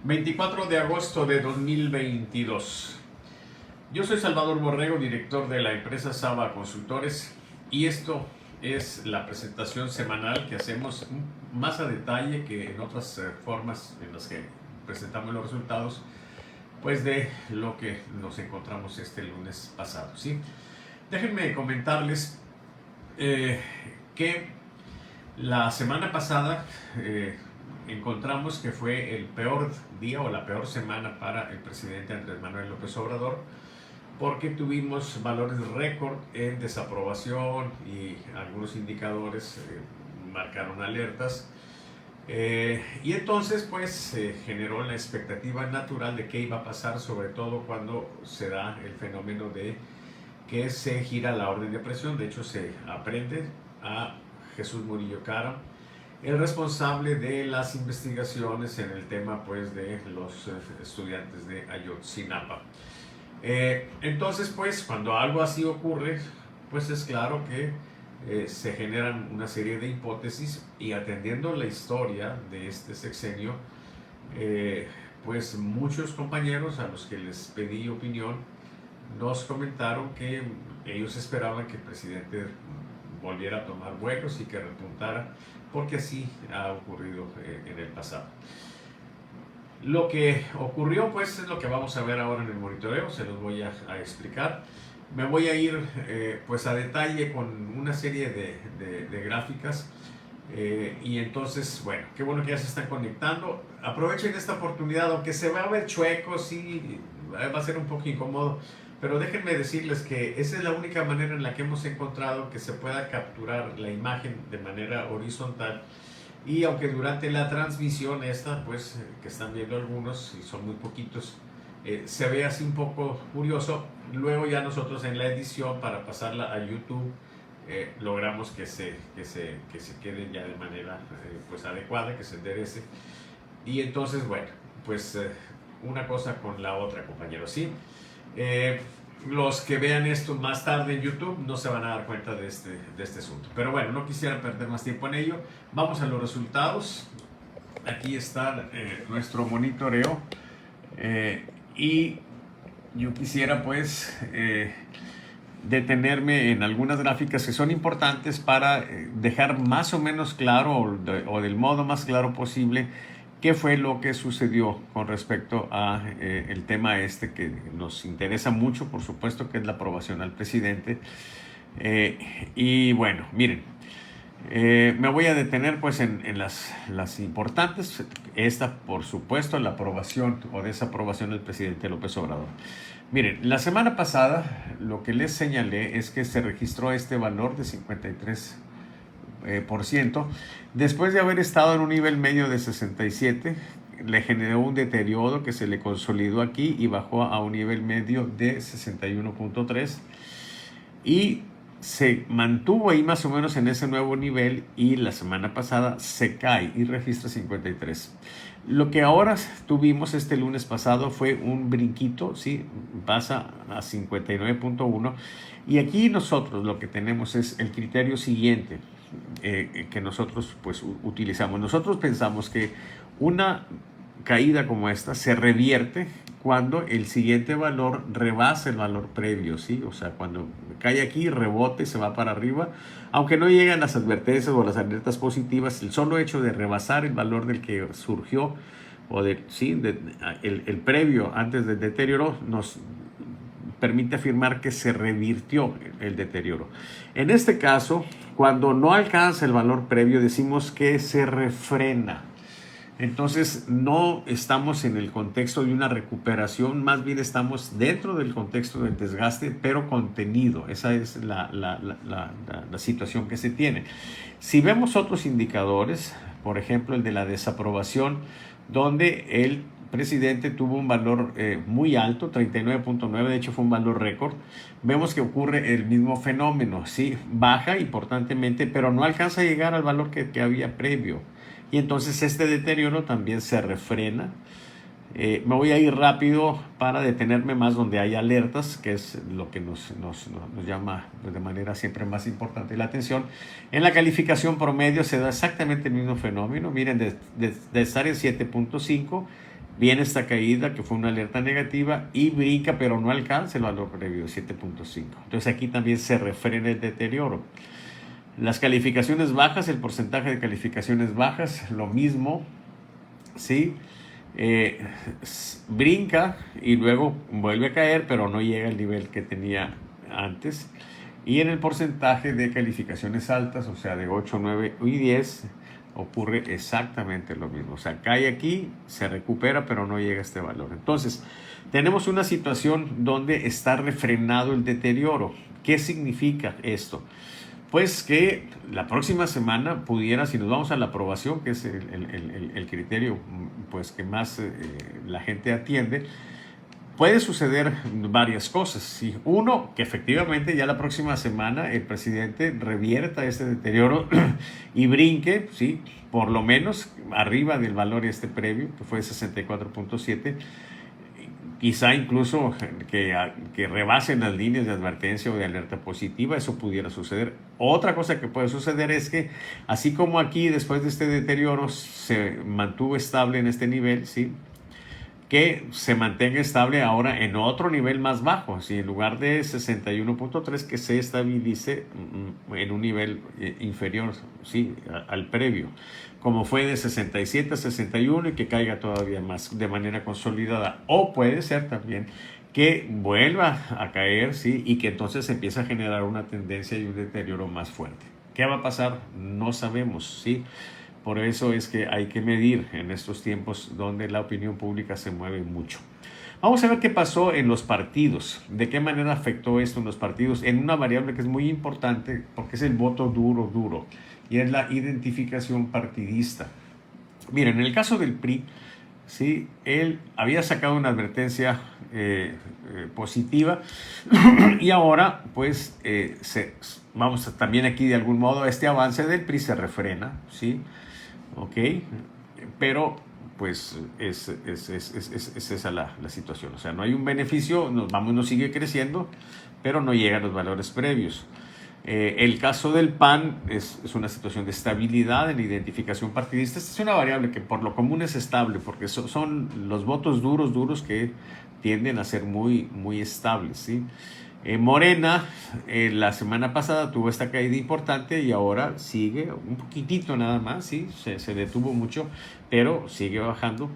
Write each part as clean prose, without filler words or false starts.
24 de agosto de 2022. Yo soy Salvador Borrego, director de la empresa Saba Consultores, y esto es la presentación semanal que hacemos más a detalle que en otras formas en las que presentamos los resultados, pues de lo que nos encontramos este lunes pasado, ¿sí? Déjenme comentarles que la semana pasada encontramos que fue el peor día o la peor semana para el presidente Andrés Manuel López Obrador, porque tuvimos valores récord en desaprobación y algunos indicadores marcaron alertas. Y entonces pues se generó la expectativa natural de qué iba a pasar, sobre todo cuando se da el fenómeno de que se gira la orden de aprehensión. De hecho, se aprehende a Jesús Murillo Caram, el responsable de las investigaciones en el tema pues de los estudiantes de Ayotzinapa. Entonces pues cuando algo así ocurre, pues es claro que se generan una serie de hipótesis, y atendiendo la historia de este sexenio, pues muchos compañeros a los que les pedí opinión nos comentaron que ellos esperaban que el presidente volviera a tomar vuelos y que repuntara, porque así ha ocurrido en el pasado. Lo que ocurrió pues es lo que vamos a ver ahora en el monitoreo, se los voy a explicar. Me voy a ir pues a detalle con una serie de gráficas, y entonces, bueno, qué bueno que ya se están conectando. Aprovechen esta oportunidad, aunque se va a ver chueco, sí, va a ser un poco incómodo, pero déjenme decirles que esa es la única manera en la que hemos encontrado que se pueda capturar la imagen de manera horizontal. Y aunque durante la transmisión esta, pues que están viendo algunos, y son muy poquitos, se ve así un poco curioso, luego ya nosotros en la edición para pasarla a YouTube logramos que se quede ya de manera pues adecuada, que se enderece. Y entonces, bueno, pues una cosa con la otra, compañeros, ¿sí? Los que vean esto más tarde en YouTube no se van a dar cuenta de este asunto. Pero bueno, no quisiera perder más tiempo en ello. Vamos a los resultados. Aquí está nuestro monitoreo. Y yo quisiera pues detenerme en algunas gráficas que son importantes para dejar más o menos claro, o del modo más claro posible, qué fue lo que sucedió con respecto a el tema este que nos interesa mucho, por supuesto, que es la aprobación al presidente. Y bueno, miren, me voy a detener pues en las importantes. Esta, por supuesto, la aprobación o desaprobación del presidente López Obrador. Miren, la semana pasada lo que les señalé es que se registró este valor de 53%, después de haber estado en un nivel medio de 67, le generó un deterioro que se le consolidó aquí y bajó a un nivel medio de 61.3, y se mantuvo ahí más o menos en ese nuevo nivel, y la semana pasada se cae y registra 53. Lo que ahora tuvimos este lunes pasado fue un brinquito, ¿sí? Pasa a 59.1, y aquí nosotros lo que tenemos es el criterio siguiente que nosotros pues utilizamos. Nosotros pensamos que una caída como esta se revierte cuando el siguiente valor rebasa el valor previo, ¿sí? O sea, cuando cae aquí, rebote y se va para arriba, aunque no llegan las advertencias o las alertas positivas, el solo hecho de rebasar el valor del que surgió, o el previo antes del deterioro, nos permite afirmar que se revirtió el deterioro. En este caso, cuando no alcanza el valor previo, decimos que se refrena. Entonces no estamos en el contexto de una recuperación, más bien estamos dentro del contexto del desgaste, pero contenido. Esa es la situación que se tiene. Si vemos otros indicadores, por ejemplo el de la desaprobación, donde el presidente tuvo un valor muy alto, 39.9, de hecho fue un valor récord, vemos que ocurre el mismo fenómeno, ¿sí? Baja importantemente, pero no alcanza a llegar al valor que había previo. Y entonces este deterioro también se refrena. Me voy a ir rápido para detenerme más donde hay alertas, que es lo que nos llama de manera siempre más importante la atención. En la calificación promedio se da exactamente el mismo fenómeno. Miren, de estar en 7.5, viene esta caída que fue una alerta negativa y brinca, pero no alcanza el valor previo, 7.5. Entonces aquí también se refrena el deterioro. Las calificaciones bajas, el porcentaje de calificaciones bajas, lo mismo, ¿sí? Brinca y luego vuelve a caer, pero no llega al nivel que tenía antes. Y en el porcentaje de calificaciones altas, o sea, de 8, 9 y 10, ocurre exactamente lo mismo. O sea, cae aquí, se recupera, pero no llega a este valor. Entonces, tenemos una situación donde está refrenado el deterioro. ¿Qué significa esto? Pues que la próxima semana pudiera, si nos vamos a la aprobación, que es el criterio pues, que más la gente atiende, puede suceder varias cosas. ¿Sí? Uno, que efectivamente ya la próxima semana el presidente revierta este deterioro y brinque, ¿sí? Por lo menos arriba del valor previo, que fue 64.7. Quizá incluso que rebasen las líneas de advertencia o de alerta positiva, eso pudiera suceder. Otra cosa que puede suceder es que, así como aquí después de este deterioro se mantuvo estable en este nivel, ¿sí? Que se mantenga estable ahora en otro nivel más bajo, ¿sí? En lugar de 61.3 que se estabilice en un nivel inferior, ¿sí? Al previo, como fue de 67 a 61 y que caiga todavía más de manera consolidada. O puede ser también que vuelva a caer, ¿sí? Y que entonces empiece a generar una tendencia y un deterioro más fuerte. ¿Qué va a pasar? No sabemos, ¿sí? Por eso es que hay que medir en estos tiempos donde la opinión pública se mueve mucho. Vamos a ver qué pasó en los partidos, de qué manera afectó esto en los partidos, en una variable que es muy importante porque es el voto duro, y es la identificación partidista. Miren, en el caso del PRI, ¿sí? Él había sacado una advertencia positiva y ahora, pues, vamos también aquí de algún modo, este avance del PRI se refrena, ¿sí? ¿Ok? Pero pues es esa la situación. O sea, no hay un beneficio, nos sigue creciendo, pero no llega a los valores previos. El caso del PAN es una situación de estabilidad en la identificación partidista. Esta es una variable que por lo común es estable, porque son los votos duros que tienden a ser muy estables, ¿sí? Morena, la semana pasada tuvo esta caída importante y ahora sigue un poquitito nada más, ¿sí? Se detuvo mucho, pero sigue bajando.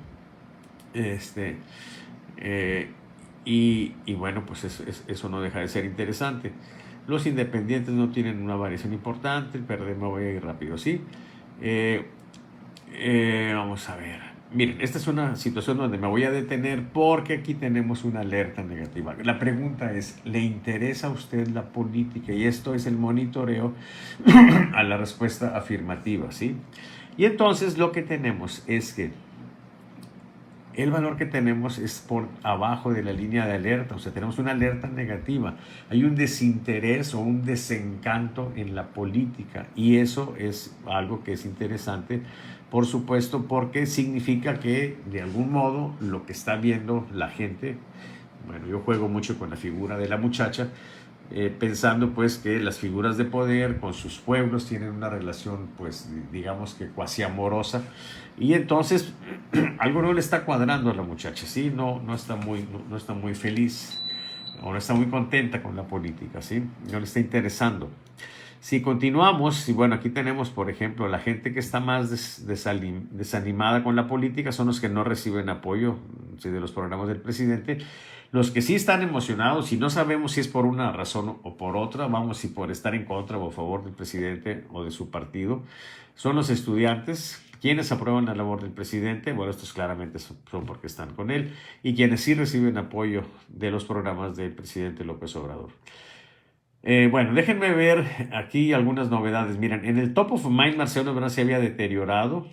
Y bueno, pues eso no deja de ser interesante. Los independientes no tienen una variación importante, el PRD me voy a ir rápido, ¿sí? Vamos a ver. Miren, esta es una situación donde me voy a detener porque aquí tenemos una alerta negativa. La pregunta es, ¿le interesa a usted la política? Y esto es el monitoreo a la respuesta afirmativa, ¿sí? Y entonces lo que tenemos es que el valor que tenemos es por abajo de la línea de alerta, o sea, tenemos una alerta negativa. Hay un desinterés o un desencanto en la política y eso es algo que es interesante, por supuesto, porque significa que de algún modo lo que está viendo la gente, bueno, yo juego mucho con la figura de la muchacha, pensando pues que las figuras de poder con sus pueblos tienen una relación pues digamos que cuasi amorosa y entonces algo no le está cuadrando a la muchacha, ¿sí? No está muy feliz o no está muy contenta con la política, ¿sí? No le está interesando. Si continuamos, y bueno, aquí tenemos, por ejemplo, la gente que está más desanimada con la política son los que no reciben apoyo, ¿sí? De los programas del presidente. Los que sí están emocionados y no sabemos si es por una razón o por otra, vamos, si por estar en contra o a favor del presidente o de su partido, son los estudiantes. Quienes aprueban la labor del presidente, bueno, estos claramente son porque están con él, y quienes sí reciben apoyo de los programas del presidente López Obrador. Bueno, déjenme ver aquí algunas novedades. Miren, en el top of mind Marcelo Ebrard se había deteriorado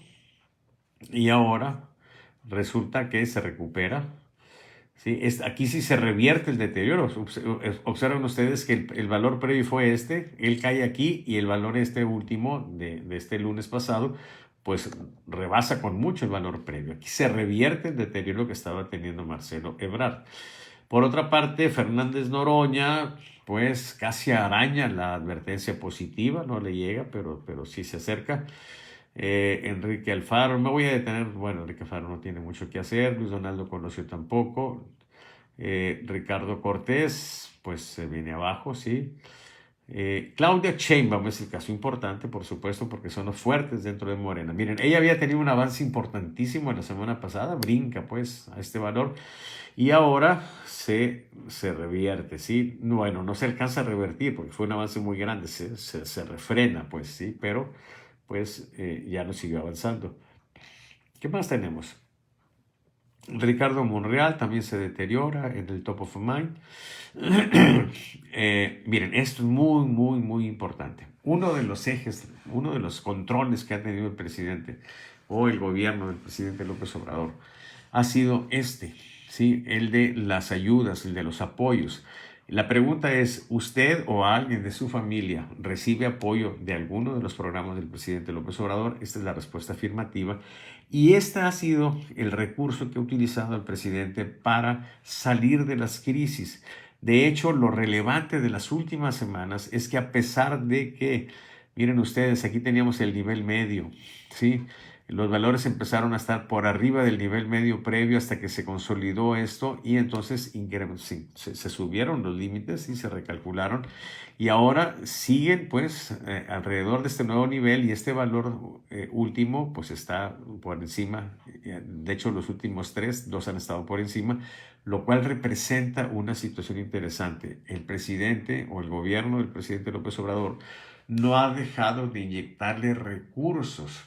y ahora resulta que se recupera. ¿Sí? Aquí sí se revierte el deterioro. Observen ustedes que el valor previo fue él cae aquí y el valor último de este lunes pasado, pues rebasa con mucho el valor previo. Aquí se revierte el deterioro que estaba teniendo Marcelo Ebrard. Por otra parte, Fernández Noroña, pues casi araña la advertencia positiva, no le llega, pero sí se acerca. Enrique Alfaro, me voy a detener, bueno, Enrique Alfaro no tiene mucho que hacer, Luis Donaldo Colosio tampoco, Ricardo Cortés, pues se viene abajo, sí. Claudia Sheinbaum es el caso importante, por supuesto, porque son los fuertes dentro de Morena. Miren, ella había tenido un avance importantísimo la semana pasada, brinca pues a este valor y ahora se revierte, ¿sí? Bueno, no se alcanza a revertir porque fue un avance muy grande, se refrena, pues, ¿sí? Pero pues ya no siguió avanzando. ¿Qué más tenemos? Ricardo Monreal también se deteriora en el top of mind. Miren, esto es muy, muy, muy importante. Uno de los ejes, uno de los controles que ha tenido el presidente o el gobierno del presidente López Obrador ha sido este, ¿sí? El de las ayudas, el de los apoyos. La pregunta es, ¿usted o alguien de su familia recibe apoyo de alguno de los programas del presidente López Obrador? Esta es la respuesta afirmativa. Y este ha sido el recurso que ha utilizado el presidente para salir de las crisis. De hecho, lo relevante de las últimas semanas es que a pesar de que, miren ustedes, aquí teníamos el nivel medio, ¿sí? Los valores empezaron a estar por arriba del nivel medio previo hasta que se consolidó esto y entonces se subieron los límites y se recalcularon y ahora siguen pues alrededor de este nuevo nivel y este valor último pues está por encima. De hecho, los últimos dos han estado por encima, lo cual representa una situación interesante. El presidente o el gobierno del presidente López Obrador no ha dejado de inyectarle recursos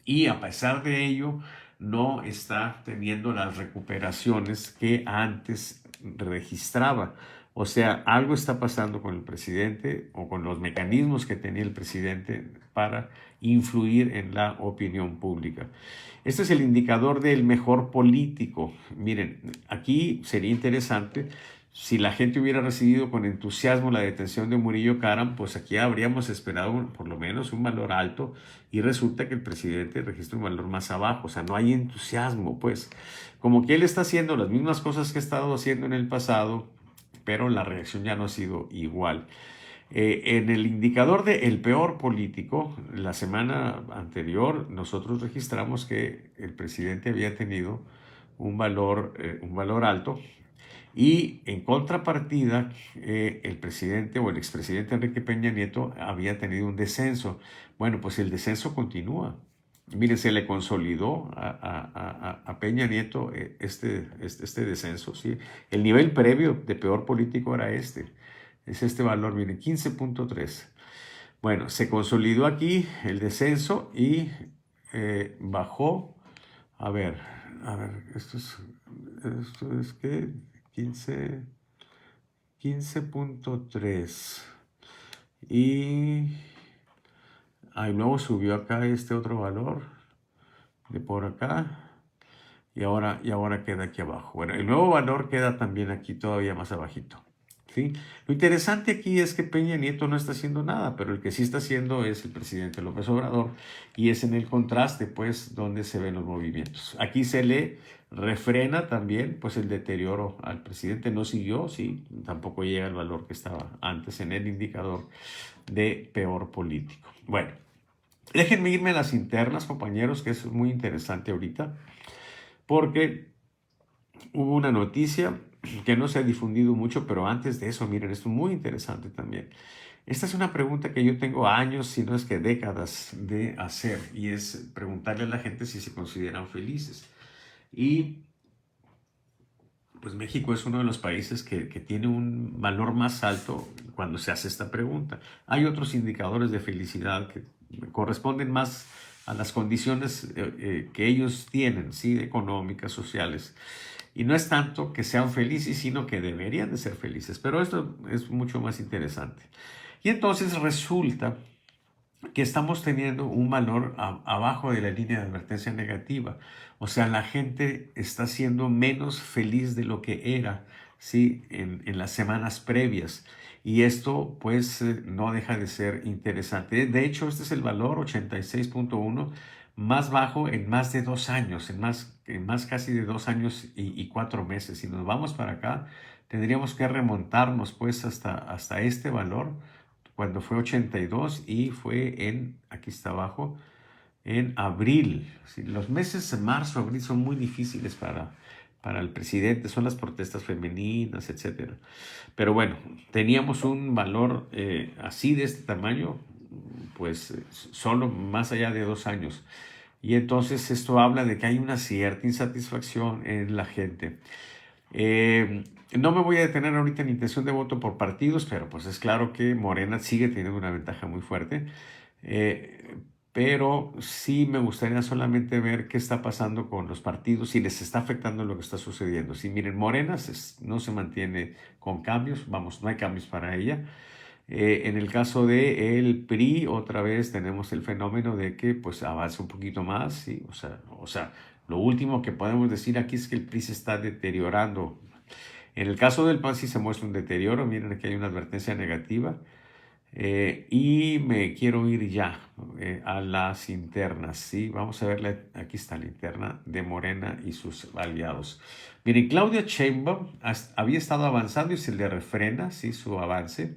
y a pesar de ello no está teniendo las recuperaciones que antes registraba. O sea, algo está pasando con el presidente o con los mecanismos que tenía el presidente para influir en la opinión pública. Este es el indicador del mejor político. Miren, aquí sería interesante si la gente hubiera recibido con entusiasmo la detención de Murillo Karam, pues aquí habríamos esperado por lo menos un valor alto y resulta que el presidente registra un valor más abajo, o sea, no hay entusiasmo, pues como que él está haciendo las mismas cosas que ha estado haciendo en el pasado, pero la reacción ya no ha sido igual. En el indicador de el peor político, la semana anterior nosotros registramos que el presidente había tenido un valor alto y en contrapartida el presidente o el expresidente Enrique Peña Nieto había tenido un descenso. Bueno, pues el descenso continúa. Miren, se le consolidó a Peña Nieto este descenso, ¿sí? El nivel previo de peor político era es este valor, miren, 15.3. Bueno, se consolidó aquí el descenso y bajó, a ver, esto es que 15, 15.3 y ahí luego subió acá este otro valor de por acá y ahora queda aquí abajo. Bueno, el nuevo valor queda también aquí todavía más abajito. ¿Sí? Lo interesante aquí es que Peña Nieto no está haciendo nada, pero el que sí está haciendo es el presidente López Obrador y es en el contraste, pues, donde se ven los movimientos. Aquí se le refrena también, pues, el deterioro al presidente. No siguió, sí, tampoco llega al valor que estaba antes en el indicador de peor político. Bueno, déjenme irme a las internas, compañeros, que eso es muy interesante ahorita, porque hubo una noticia que no se ha difundido mucho, pero antes de eso, miren, esto es muy interesante también. Esta es una pregunta que yo tengo años, si no es que décadas de hacer, y es preguntarle a la gente si se consideran felices. Y pues México es uno de los países que tiene un valor más alto cuando se hace esta pregunta. Hay otros indicadores de felicidad que corresponden más a las condiciones que ellos tienen, ¿sí? Económicas, sociales. Y no es tanto que sean felices, sino que deberían de ser felices. Pero esto es mucho más interesante. Y entonces resulta que estamos teniendo un valor abajo de la línea de advertencia negativa. O sea, la gente está siendo menos feliz de lo que era, ¿sí? En las semanas previas. Y esto pues no deja de ser interesante. De hecho, este es el valor 86.1 más bajo en más de 2 años, en más casi de 2 años y 4 meses. Si nos vamos para acá, tendríamos que remontarnos pues hasta este valor cuando fue 82 y fue aquí está abajo, en abril. ¿Sí? Los meses de marzo, abril son muy difíciles para el presidente, son las protestas femeninas, etcétera. Pero bueno, teníamos un valor así de este tamaño, pues solo más allá de 2 años. Y entonces esto habla de que hay una cierta insatisfacción en la gente. No me voy a detener ahorita en intención de voto por partidos, pero pues es claro que Morena sigue teniendo una ventaja muy fuerte. Eh, pero sí me gustaría solamente ver qué está pasando con los partidos, si les está afectando lo que está sucediendo. Si miren, Morena no se mantiene con cambios, vamos, no hay cambios para ella. En el caso de el PRI, otra vez tenemos el fenómeno de que pues avanza un poquito más, ¿sí? O sea, lo último que podemos decir aquí es que el PRI se está deteriorando. En el caso del PAN sí se muestra un deterioro, miren aquí hay una advertencia negativa. Y me quiero ir ya a las internas, ¿sí? Vamos a ver, aquí está la interna de Morena y sus aliados. Miren, Claudia Sheinbaum había estado avanzando y se le refrena, ¿sí? Su avance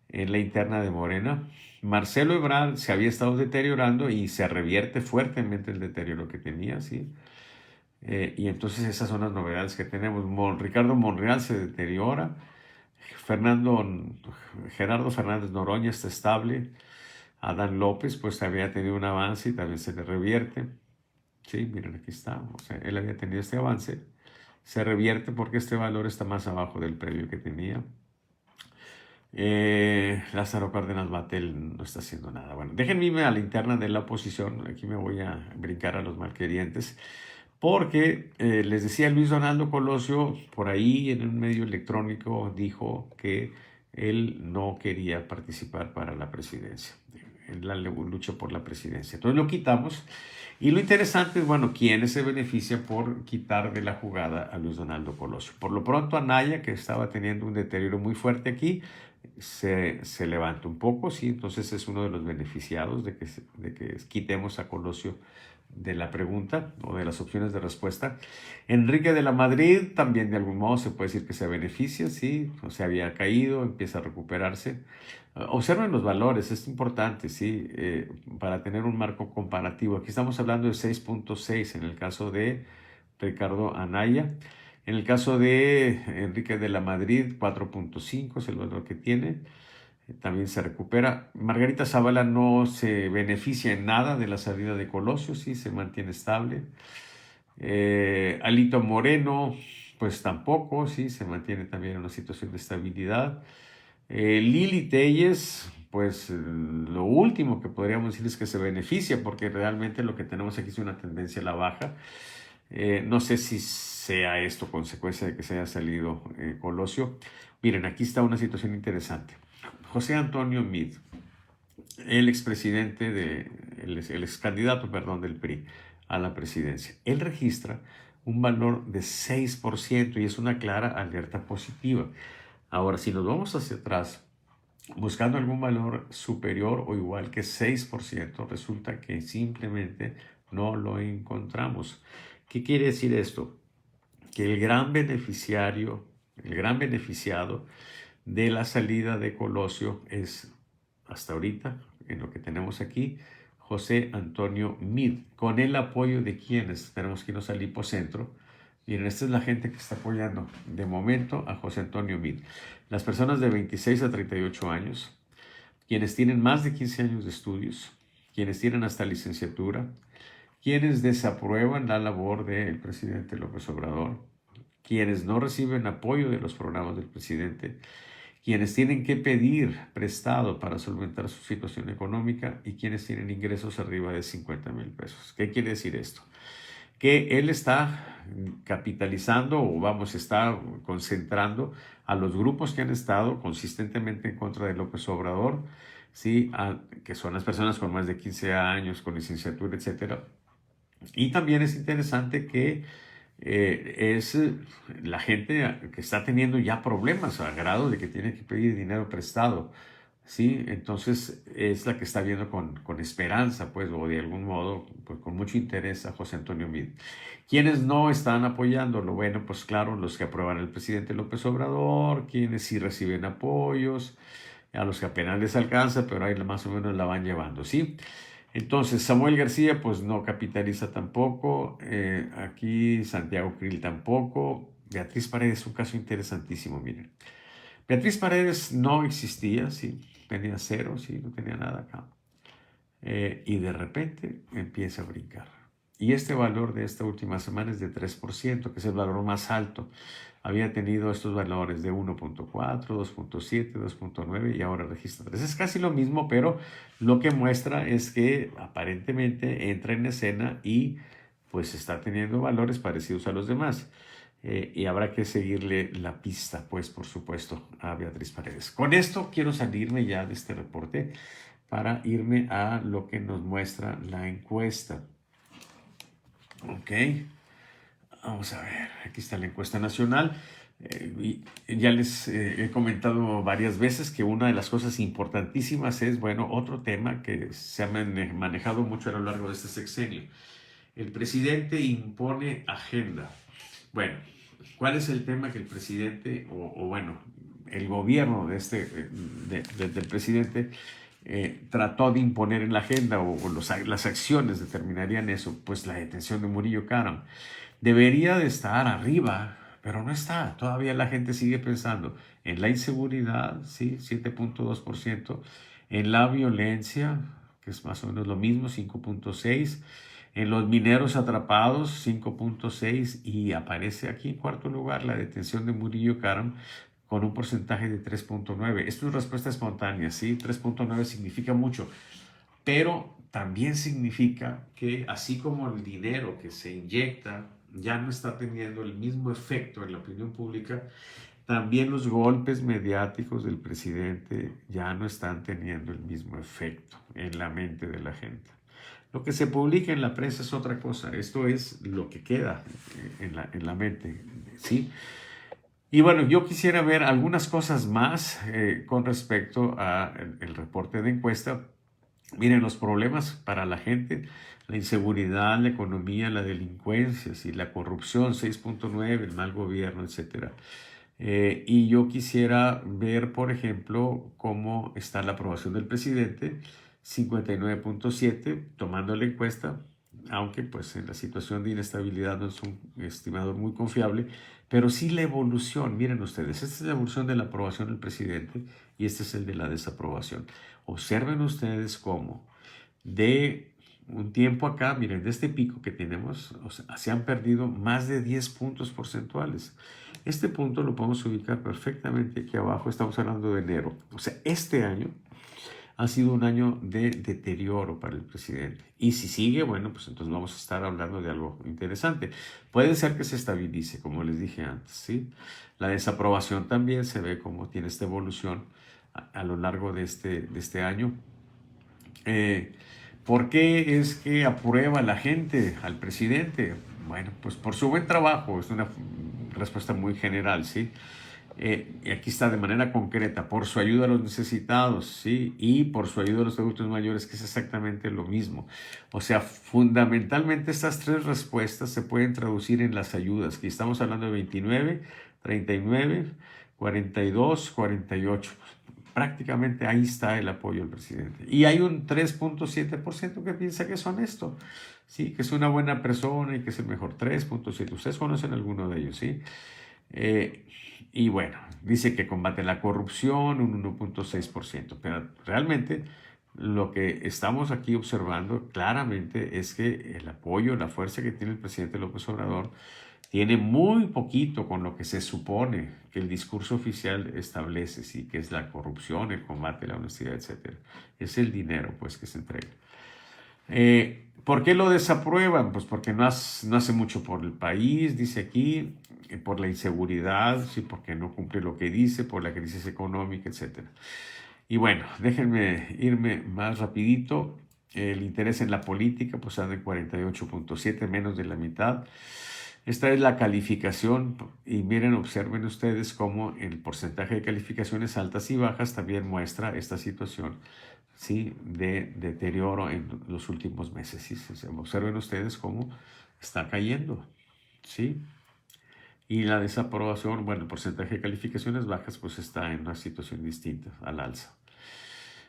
en la interna de Morena. Marcelo Ebrard se había estado deteriorando y se revierte fuertemente el deterioro que tenía, ¿sí? Y entonces esas son las novedades que tenemos. Ricardo Monreal se deteriora. Gerardo Fernández Noroña está estable. Adán López pues había tenido un avance y también se le revierte. Sí, miren, aquí está. O sea, él había tenido este avance. Se revierte porque este valor está más abajo del previo que tenía. Lázaro Cárdenas Batel no está haciendo nada. Bueno, déjenme irme a la interna de la oposición. Aquí me voy a brincar a los malquerientes. Porque les decía Luis Donaldo Colosio, por ahí en un medio electrónico dijo que él no quería participar para la presidencia, en la lucha por la presidencia. Entonces lo quitamos. Y lo interesante es, bueno, quiénes se benefician por quitar de la jugada a Luis Donaldo Colosio. Por lo pronto, Anaya, que estaba teniendo un deterioro muy fuerte aquí, se levanta un poco, sí, entonces es uno de los beneficiados de que quitemos a Colosio de la pregunta o de las opciones de respuesta. Enrique de la Madrid también de algún modo se puede decir que se beneficia, sí, o sea, había caído, empieza a recuperarse. Observen los valores, es importante, sí, para tener un marco comparativo. Aquí estamos hablando de 6.6 en el caso de Ricardo Anaya. En el caso de Enrique de la Madrid, 4.5 es el valor que tiene. También se recupera. Margarita Zavala no se beneficia en nada de la salida de Colosio, sí, se mantiene estable. Alito Moreno, pues tampoco, sí, se mantiene también en una situación de estabilidad. Lili Telles, pues lo último que podríamos decir es que se beneficia, porque realmente lo que tenemos aquí es una tendencia a la baja. No sé si sea esto consecuencia de que se haya salido Colosio. Miren, aquí está una situación interesante. José Antonio Meade, el expresidente el ex candidato, perdón, del PRI a la presidencia, él registra un valor de 6% y es una clara alerta positiva. Ahora, si nos vamos hacia atrás, buscando algún valor superior o igual que 6%, resulta que simplemente no lo encontramos. ¿Qué quiere decir esto? Que el gran beneficiado de la salida de Colosio es, hasta ahorita, en lo que tenemos aquí, José Antonio Meade, con el apoyo de quienes tenemos que irnos al hipocentro. Miren, esta es la gente que está apoyando de momento a José Antonio Meade. Las personas de 26 a 38 años, quienes tienen más de 15 años de estudios, quienes tienen hasta licenciatura, quienes desaprueban la labor del presidente López Obrador, quienes no reciben apoyo de los programas del presidente, quienes tienen que pedir prestado para solventar su situación económica y quienes tienen ingresos arriba de 50,000 pesos. ¿Qué quiere decir esto? Que él está capitalizando o está concentrando a los grupos que han estado consistentemente en contra de López Obrador, ¿sí? Que son las personas con más de 15 años, con licenciatura, etc. Y también es interesante que es la gente que está teniendo ya problemas a grado de que tiene que pedir dinero prestado, ¿sí? Entonces es la que está viendo con esperanza, pues, o de algún modo, pues, con mucho interés a José Antonio Meade. ¿Quiénes no están apoyándolo? Bueno, pues claro, los que aprueban al presidente López Obrador, quienes sí reciben apoyos, a los que apenas les alcanza, pero ahí más o menos la van llevando, ¿sí? Entonces, Samuel García, pues no capitaliza tampoco. Aquí Santiago Krill tampoco. Beatriz Paredes, un caso interesantísimo, miren. Beatriz Paredes no existía, sí, tenía cero, sí, no tenía nada acá. Y de repente empieza a brincar. Y este valor de esta última semana es de 3%, que es el valor más alto. Había tenido estos valores de 1.4, 2.7, 2.9 y ahora registra 3. Es casi lo mismo, pero lo que muestra es que aparentemente entra en escena y pues está teniendo valores parecidos a los demás. Y habrá que seguirle la pista, pues por supuesto, a Beatriz Paredes. Con esto quiero salirme ya de este reporte para irme a lo que nos muestra la encuesta. Ok, vamos a ver, aquí está la encuesta nacional. Ya les he comentado varias veces que una de las cosas importantísimas es, bueno, otro tema que se ha manejado mucho a lo largo de este sexenio. El presidente impone agenda. Bueno, ¿cuál es el tema que el presidente, o bueno, el gobierno de del presidente trató de imponer en la agenda o las acciones determinarían eso? Pues la detención de Murillo Karam. Debería de estar arriba, pero no está. Todavía la gente sigue pensando en la inseguridad, sí, 7.2%, en la violencia, que es más o menos lo mismo, 5.6%, en los mineros atrapados, 5.6%, y aparece aquí en cuarto lugar la detención de Murillo Karam con un porcentaje de 3.9%. Esto es respuesta espontánea, ¿sí? 3.9 significa mucho, pero también significa que así como el dinero que se inyecta ya no está teniendo el mismo efecto en la opinión pública, también los golpes mediáticos del presidente ya no están teniendo el mismo efecto en la mente de la gente. Lo que se publica en la prensa es otra cosa, esto es lo que queda en la mente, ¿sí? Y bueno, yo quisiera ver algunas cosas más con respecto al reporte de encuesta. Miren, los problemas para la gente, la inseguridad, la economía, la delincuencia, ¿sí? La corrupción, 6.9, el mal gobierno, etcétera. Y yo quisiera ver, por ejemplo, cómo está la aprobación del presidente, 59.7, tomando la encuesta, aunque pues en la situación de inestabilidad no es un estimador muy confiable, pero sí la evolución. Miren ustedes, esta es la evolución de la aprobación del presidente y este es el de la desaprobación. Observen ustedes cómo de un tiempo acá, miren, de este pico que tenemos, o sea, se han perdido más de 10 puntos porcentuales. Este punto lo podemos ubicar perfectamente aquí abajo, estamos hablando de enero. O sea, este año ha sido un año de deterioro para el presidente. Y si sigue, bueno, pues entonces vamos a estar hablando de algo interesante. Puede ser que se estabilice, como les dije antes, ¿sí? La desaprobación también se ve como tiene esta evolución a lo largo de este año. ¿Por qué es que aprueba la gente al presidente? Bueno, pues por su buen trabajo, es una respuesta muy general, ¿sí? Y aquí está de manera concreta, por su ayuda a los necesitados, ¿sí? Y por su ayuda a los adultos mayores, que es exactamente lo mismo. O sea, fundamentalmente estas tres respuestas se pueden traducir en las ayudas, que estamos hablando de 29, 39, 42, 48. Prácticamente ahí está el apoyo al presidente. Y hay un 3.7% que piensa que es honesto, ¿sí? Que es una buena persona y que es el mejor. 3.7%. Ustedes conocen alguno de ellos, ¿sí? Y bueno, dice que combate la corrupción, un 1.6%. Pero realmente lo que estamos aquí observando claramente es que el apoyo, la fuerza que tiene el presidente López Obrador tiene muy poquito con lo que se supone que el discurso oficial establece, sí, que es la corrupción, el combate, la honestidad, etc. Es el dinero, pues, que se entrega. ¿Por qué lo desaprueban? Pues porque no hace mucho por el país, dice aquí, por la inseguridad, sí, porque no cumple lo que dice, por la crisis económica, etc. Y bueno, déjenme irme más rapidito. El interés en la política, pues anda en 48.7, menos de la mitad. Esta es la calificación y miren, observen ustedes cómo el porcentaje de calificaciones altas y bajas también muestra esta situación, ¿sí? De deterioro en los últimos meses. ¿Sí? Observen ustedes cómo está cayendo, ¿sí? Y la desaprobación, bueno, el porcentaje de calificaciones bajas pues está en una situación distinta, al alza.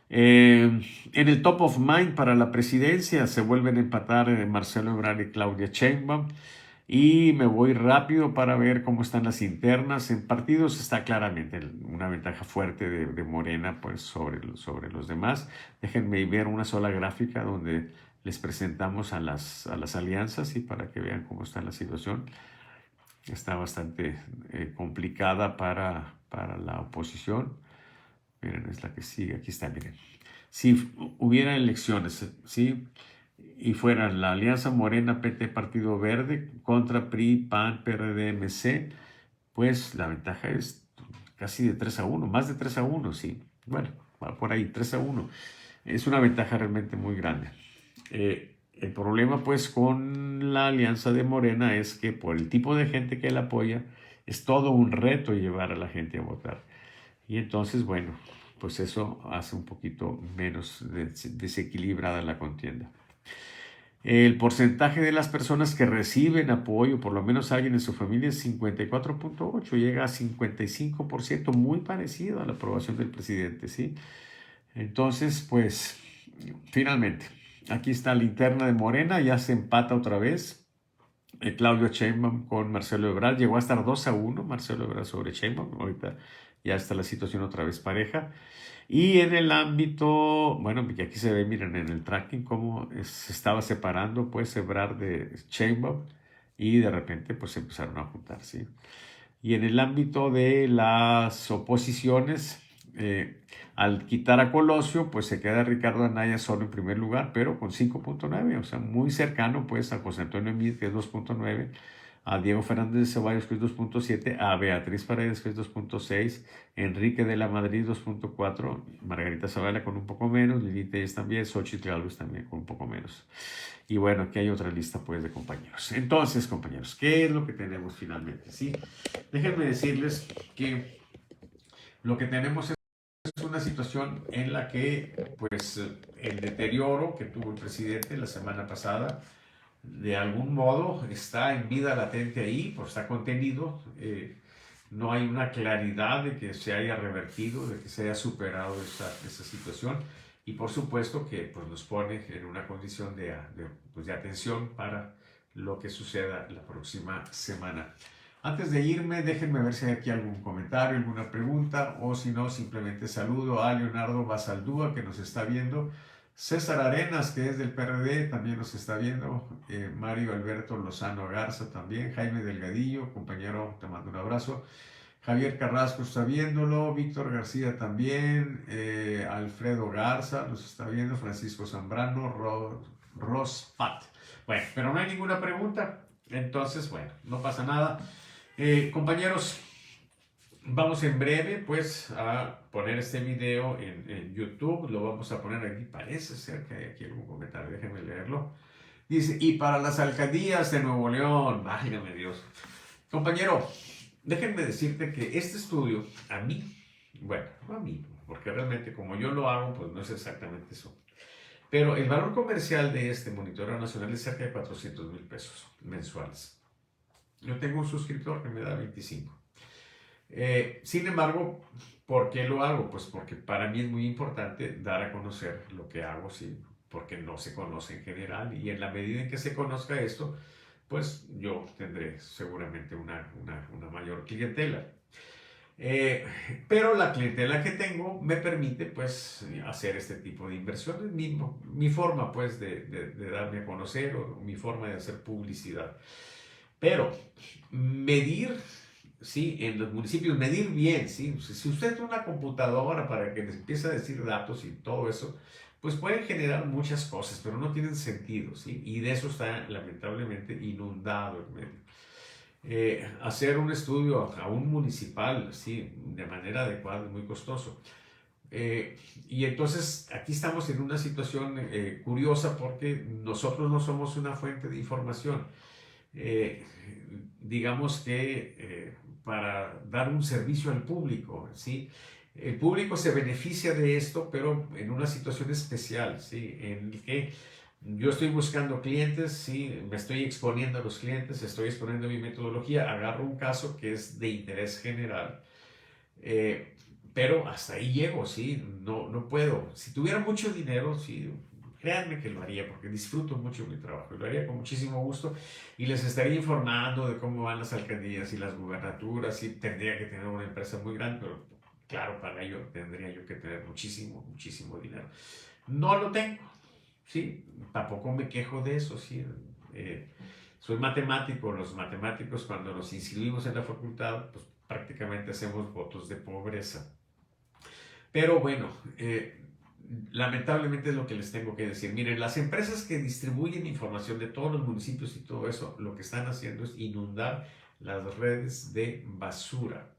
En el top of mind para la presidencia se vuelven a empatar Marcelo Ebrard y Claudia Sheinbaum. Y me voy rápido para ver cómo están las internas. En partidos está claramente una ventaja fuerte de Morena pues, sobre los demás. Déjenme ver una sola gráfica donde les presentamos a las alianzas y para que vean cómo está la situación. Está bastante complicada para la oposición. Miren, es la que sigue. Aquí está, miren. Si hubiera elecciones, ¿sí? Y fueran la Alianza Morena, PT, Partido Verde contra PRI, PAN, PRD, MC, pues la ventaja es casi de 3-1, más de 3-1, sí. Bueno, va por ahí, 3-1. Es una ventaja realmente muy grande. El problema pues con la alianza de Morena es que por el tipo de gente que la apoya, es todo un reto llevar a la gente a votar. Y entonces, bueno, pues eso hace un poquito menos desequilibrada la contienda. El porcentaje de las personas que reciben apoyo, por lo menos alguien en su familia, es 54.8, llega a 55%, muy parecido a la aprobación del presidente, ¿sí? Entonces, pues, finalmente, aquí está la interna de Morena, ya se empata otra vez. Claudio Sheinbaum con Marcelo Ebrard, llegó a estar 2-1, Marcelo Ebrard sobre Sheinbaum, ahorita ya está la situación otra vez pareja. Y en el ámbito, bueno, y aquí se ve, miren, en el tracking cómo se estaba separando, pues, Ebrard de Sheinbaum y de repente, pues, se empezaron a juntar, ¿sí? Y en el ámbito de las oposiciones, al quitar a Colosio, pues se queda Ricardo Anaya solo en primer lugar, pero con 5.9, o sea, muy cercano, pues, a José Antonio Meade, que es 2.9, a Diego Fernández de Ceballos, que es 2.7, a Beatriz Paredes, que es 2.6, Enrique de la Madrid, 2.4, Margarita Zavala con un poco menos, Lili Telles también, Xochitl Gálvez también con un poco menos. Y bueno, aquí hay otra lista pues de compañeros. Entonces, compañeros, ¿qué es lo que tenemos finalmente? Sí, déjenme decirles que lo que tenemos es una situación en la que pues el deterioro que tuvo el presidente la semana pasada de algún modo está en vida latente ahí, pues está contenido. No hay una claridad de que se haya revertido, de que se haya superado esa situación. Y por supuesto que pues, nos pone en una condición pues, de atención para lo que suceda la próxima semana. Antes de irme, déjenme ver si hay aquí algún comentario, alguna pregunta, o si no, simplemente saludo a Leonardo Basaldúa, que nos está viendo. César Arenas, que es del PRD, también nos está viendo. Mario Alberto Lozano Garza también. Jaime Delgadillo, compañero, te mando un abrazo. Javier Carrasco está viéndolo. Víctor García también. Alfredo Garza nos está viendo. Francisco Zambrano. Rospat. Bueno, pero no hay ninguna pregunta. Entonces, bueno, no pasa nada. Compañeros, vamos en breve pues a poner este video en YouTube, lo vamos a poner aquí, parece ser que hay aquí algún comentario, déjenme leerlo. Dice, y para las alcaldías de Nuevo León, válgame Dios. Compañero, déjenme decirte que este estudio, a mí, bueno, no a mí, porque realmente como yo lo hago, pues no es exactamente eso. Pero el valor comercial de este monitoreo nacional es cerca de 400,000 pesos mensuales. Yo tengo un suscriptor que me da 25. Sin embargo, ¿por qué lo hago? Pues porque para mí es muy importante dar a conocer lo que hago, sí, porque no se conoce en general y en la medida en que se conozca esto, pues yo tendré seguramente una mayor clientela. Pero la clientela que tengo me permite pues hacer este tipo de inversiones, mi forma pues de darme a conocer o mi forma de hacer publicidad. Pero medir, sí, en los municipios, medir bien, sí. Si usted tiene una computadora para que les empiece a decir datos y todo eso, pues pueden generar muchas cosas, pero no tienen sentido, sí. Y de eso está lamentablemente inundado el medio. Hacer un estudio aún municipal, sí, de manera adecuada es muy costoso. Y entonces aquí estamos en una situación curiosa porque nosotros no somos una fuente de información. Eh, digamos que para dar un servicio al público, ¿sí? El público se beneficia de esto, pero en una situación especial, ¿sí? En el que yo estoy buscando clientes, ¿sí? Me estoy exponiendo a los clientes, estoy exponiendo mi metodología, agarro un caso que es de interés general, eh, pero hasta ahí llego, ¿sí? No puedo. Si tuviera mucho dinero, sí, créanme que lo haría, porque disfruto mucho mi trabajo, y lo haría con muchísimo gusto, y les estaría informando de cómo van las alcaldías y las gubernaturas, y tendría que tener una empresa muy grande, pero claro, para ello tendría yo que tener muchísimo dinero. No lo tengo, ¿sí? Tampoco me quejo de eso, ¿sí? Eh, Soy matemático, los matemáticos cuando nos inscribimos en la facultad, pues prácticamente hacemos votos de pobreza. Pero bueno, lamentablemente es lo que les tengo que decir. Miren, las empresas que distribuyen información de todos los municipios y todo eso, lo que están haciendo es inundar las redes de basura.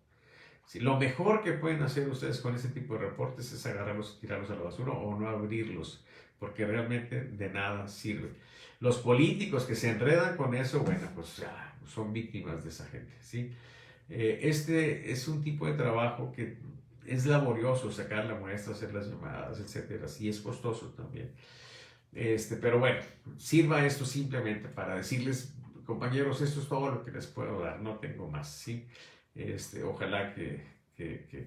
Sí, lo mejor que pueden hacer ustedes con ese tipo de reportes es agarrarlos y tirarlos a la basura o no abrirlos, porque realmente de nada sirve. Los políticos que se enredan con eso, bueno, pues ya son víctimas de esa gente, ¿sí? Este es un tipo de trabajo que es laborioso, sacar la muestra, hacer las llamadas, etcétera, sí es costoso también. Pero bueno, sirva esto simplemente para decirles, compañeros, esto es todo lo que les puedo dar, no tengo más, ¿sí? Ojalá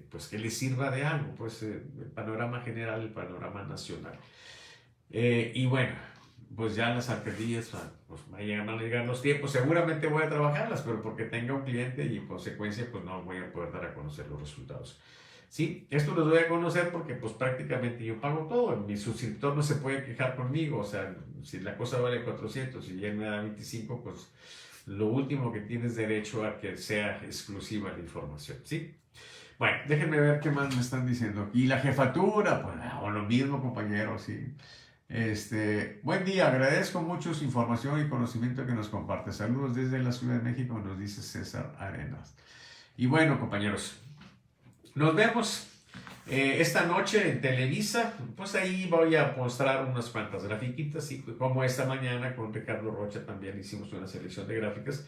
pues, que les sirva de algo, pues el panorama general, el panorama nacional. Y bueno, pues ya las alcaldías, pues van a llegar los tiempos, seguramente voy a trabajarlas, pero porque tenga un cliente y en consecuencia pues no voy a poder dar a conocer los resultados. Sí, esto los doy a conocer porque pues prácticamente yo pago todo, mi suscriptor no se puede quejar conmigo, o sea, si la cosa vale 400 y él me da 25, pues lo último que tienes derecho a que sea exclusiva la información, ¿sí? Bueno, déjenme ver qué más me están diciendo. Y la jefatura, pues, o lo mismo, compañero, sí. Buen día, agradezco mucho su información y conocimiento que nos comparte. Saludos desde la Ciudad de México, nos dice César Arenas. Y bueno, compañeros, nos vemos esta noche en Televisa. Pues ahí voy a mostrar unas cuantas grafiquitas y como esta mañana con Ricardo Rocha también hicimos una selección de gráficas.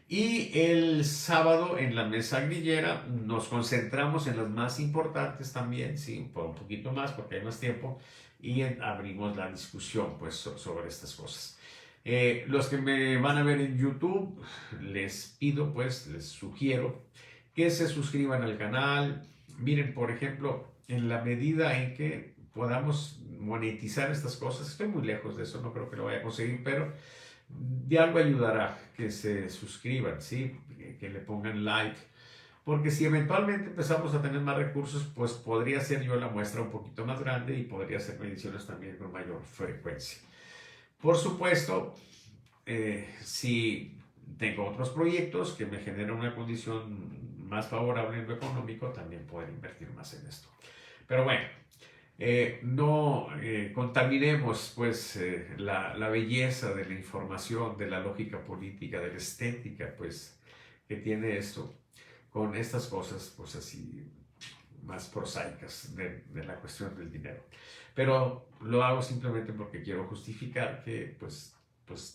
Y el sábado en la mesa grillera nos concentramos en las más importantes también, sí, por un poquito más porque hay más tiempo y abrimos la discusión pues sobre estas cosas. Los que me van a ver en YouTube, les pido pues, les sugiero que se suscriban al canal. Miren, por ejemplo, en la medida en que podamos monetizar estas cosas, estoy muy lejos de eso, no creo que lo vaya a conseguir, pero de algo ayudará que se suscriban, ¿sí? Que le pongan like, porque si eventualmente empezamos a tener más recursos, pues podría ser yo la muestra un poquito más grande y podría hacer mediciones también con mayor frecuencia. Por supuesto, si tengo otros proyectos que me generan una condición más favorable en lo económico, también puedo invertir más en esto. Pero bueno, no contaminemos pues la belleza de la información, de la lógica política, de la estética pues que tiene esto con estas cosas pues así más prosaicas de la cuestión del dinero. Pero lo hago simplemente porque quiero justificar que pues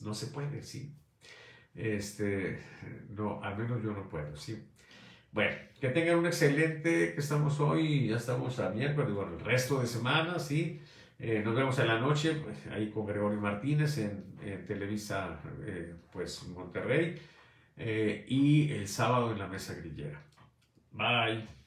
no se puede, ¿sí? No, al menos yo no puedo, ¿sí? Bueno, que tengan un excelente, que estamos hoy, ya estamos a miércoles, bueno, el resto de semana, ¿sí? Nos vemos en la noche, pues, ahí con Gregorio Martínez en Televisa, pues Monterrey, y el sábado en la mesa grillera. Bye.